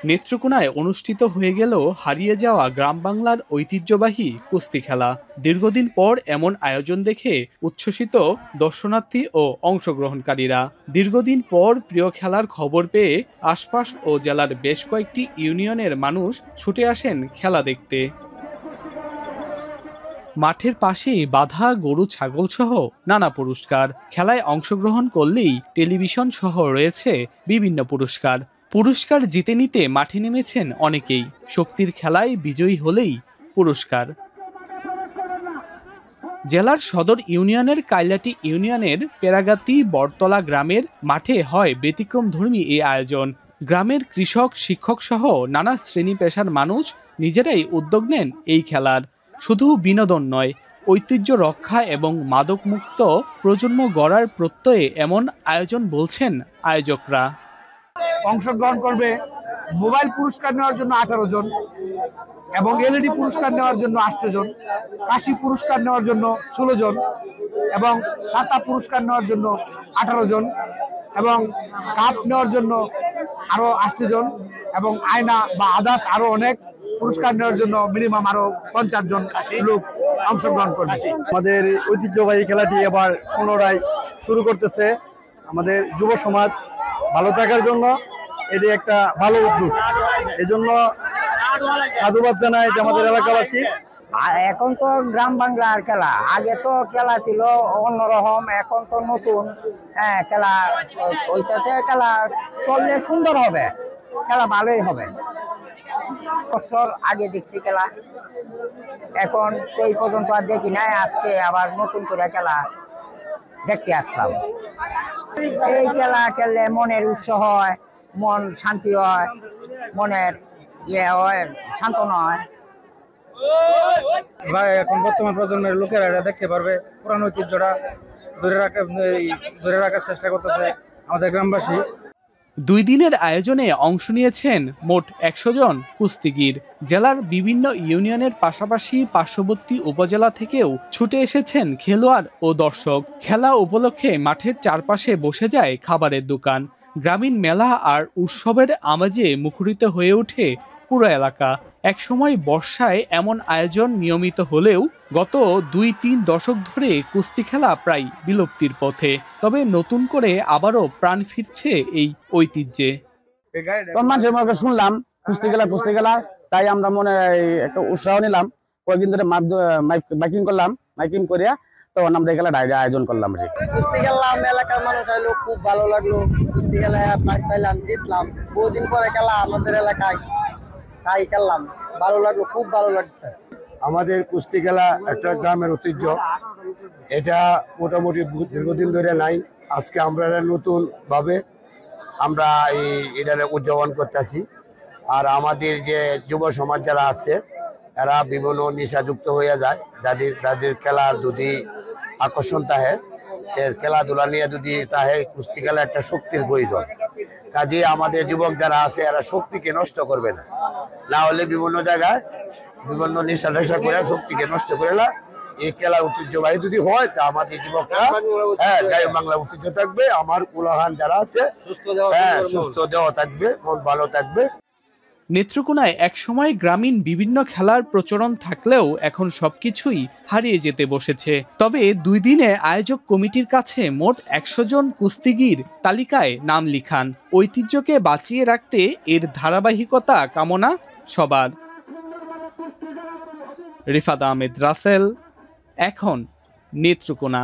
নেত্রকোনায় অনুষ্ঠিত হয়ে গেল হারিয়ে যাওয়া গ্রাম বাংলার ঐতিহ্যবাহী কুস্তি খেলা। দীর্ঘদিন পর এমন আয়োজন দেখে উচ্ছ্বসিত দর্শনার্থী ও অংশগ্রহণকারীরা। দীর্ঘদিন পর প্রিয় খেলার খবর পেয়ে আশপাশ ও জেলার বেশ কয়েকটি ইউনিয়নের মানুষ ছুটে আসেন খেলা দেখতে। মাঠের পাশেই বাঁধা গরু ছাগল সহ নানা পুরস্কার। খেলায় অংশগ্রহণ করলেই টেলিভিশন সহ রয়েছে বিভিন্ন পুরস্কার জিতে নিতে মাঠে নেমেছেন অনেকেই। শক্তির খেলায় বিজয়ী হলেই পুরস্কার। জেলার সদর ইউনিয়নের কাইলাটি ইউনিয়নের পেরাগাতি বটতলা গ্রামের মাঠে হয় ব্যতিক্রমধর্মী এই আয়োজন। গ্রামের কৃষক, শিক্ষক সহ নানা শ্রেণী পেশার মানুষ নিজেরাই উদ্যোগ নেন এই খেলার। শুধু বিনোদন নয়, ঐতিহ্য রক্ষা এবং মাদকমুক্ত প্রজন্ম গড়ার প্রত্যয়ে এমন আয়োজন বলছেন আয়োজকরা। অংশগ্রহণ করবে মোবাইল পুরস্কার নেওয়ার জন্য 18 জন এবং এলইডি পুরস্কার নেওয়ার জন্য 8 জন, কাশি পুরস্কার নেওয়ার জন্য 16 জন এবং ছাতা পুরস্কার নেওয়ার জন্য 18 জন এবং কাপ নেওয়ার জন্য আরো 8 জন এবং আয়না বা আদার্স আরো অনেক পুরস্কার নেওয়ার জন্য মিনিমাম আরো 50 জন লোক অংশগ্রহণ করবে। আমাদের ঐতিহ্যবাহী খেলাটি এবার পুনরায় শুরু করতেছে আমাদের যুব সমাজ ভালো থাকার জন্য। এটি একটা ভালো উদ্যোগ, এজন্য সাধুবাদ জানাই যে আমাদের এলাকাবাসী। এখন তো গ্রাম বাংলার খেলা, আগে তো খেলা ছিল অন্যরকম, এখন তো নতুন খেলা হইতেছে। খেলা করলে সুন্দর হবে, খেলা ভালোই হবে। বছর আগে দেখছি খেলা, এখন এই পর্যন্ত আর দেখি নাই। আজকে আবার নতুন করে খেলা দেখতে আসলাম। এই খেলা খেললে মনের উৎসাহ হয়, মন শান্তি হয়, মনের হয়, সান্ত্বনা হয়। এখন বর্তমান প্রজন্মের লোকেরা এটা দেখতে পারবে, পুরানো ঐতিহ্যটা ধরে রাখার চেষ্টা করতেছে আমাদের গ্রামবাসী। 2 দিনের আয়োজনে অংশ নিয়েছেন মোট 100 জন কুস্তিগির। জেলার বিভিন্ন ইউনিয়নের পাশাপাশি পার্শ্ববর্তী উপজেলা থেকেও ছুটে এসেছেন খেলোয়াড় ও দর্শক। খেলা উপলক্ষে মাঠের চারপাশে বসে যায় খাবারের দোকান। গ্রামীণ মেলা আর উৎসবের আমেজে মুখরিত হয়ে ওঠে পুরো এলাকা। একসময় বর্ষায় এমন আয়োজন নিয়মিত হলেও গত 2-3 দশক ধরে কুস্তি খেলা প্রায় বিলুপ্তির পথে। তবে নতুন করে আবারও প্রাণ ফিরছে এই ঐতিহ্যে। মানুষের মুখে শুনলাম কুস্তি খেলা, তাই আমরা মনে একটা উৎসাহ নিলাম। কয়েকদিন ধরে মাইকিং করিয়া তখন আমরা খেলাটা আয়োজন করলাম। কুস্তি খেললাম, এলাকার মানুষ আইলো, খুব ভালো লাগলো। কুস্তি খেলায় প্রাইজ পাইলাম, জিতলাম। বহুদিন পরে খেলা আমাদের এলাকায়, তাই খেললাম, ভালো লাগলো, খুব ভালো লাগছে। আমাদের কুস্তি খেলা একটা গ্রামের ঐতিহ্য, এটা মোটামুটি দীর্ঘদিন ধরে নাই। আজকে আমরা নতুন ভাবে আমরা এটা উদযাপন করতেছি। আর আমাদের যে যুব সমাজ যারা আছে এরা বিভিন্ন নেশাযুক্ত হয়ে যায়, যাদের খেলার যদি আকর্ষণ থাকে, খেলাধুলা নিয়ে যদি তাহে কুস্তি খেলা একটা শক্তির প্রয়োজন। কাজে আমাদের যুবক যারা আছে এরা শক্তিকে নষ্ট করবে না, না হলে বিভিন্ন জায়গায় বিভিন্ন নেশা করে শক্তিকে নষ্ট করে না। এই খেলার ঐতিহ্যবাহী যদি হয় তা আমাদের যুবকরা গায়ে বাংলা ঐতিহ্য থাকবে, আমার কুলাহান যারা আছে সুস্থ দেওয়া থাকবে, মন ভালো থাকবে। নেত্রকোনায় একসময় গ্রামীণ বিভিন্ন খেলার প্রচলন থাকলেও এখন সবকিছুই হারিয়ে যেতে বসেছে। তবে 2 দিনে আয়োজক কমিটির কাছে মোট 100 জন কুস্তিগির তালিকায় নাম লিখান। ঐতিহ্যকে বাঁচিয়ে রাখতে এর ধারাবাহিকতা কামনা সবার। রিফাত আহমেদ রাসেল, এখন নেত্রকোনা।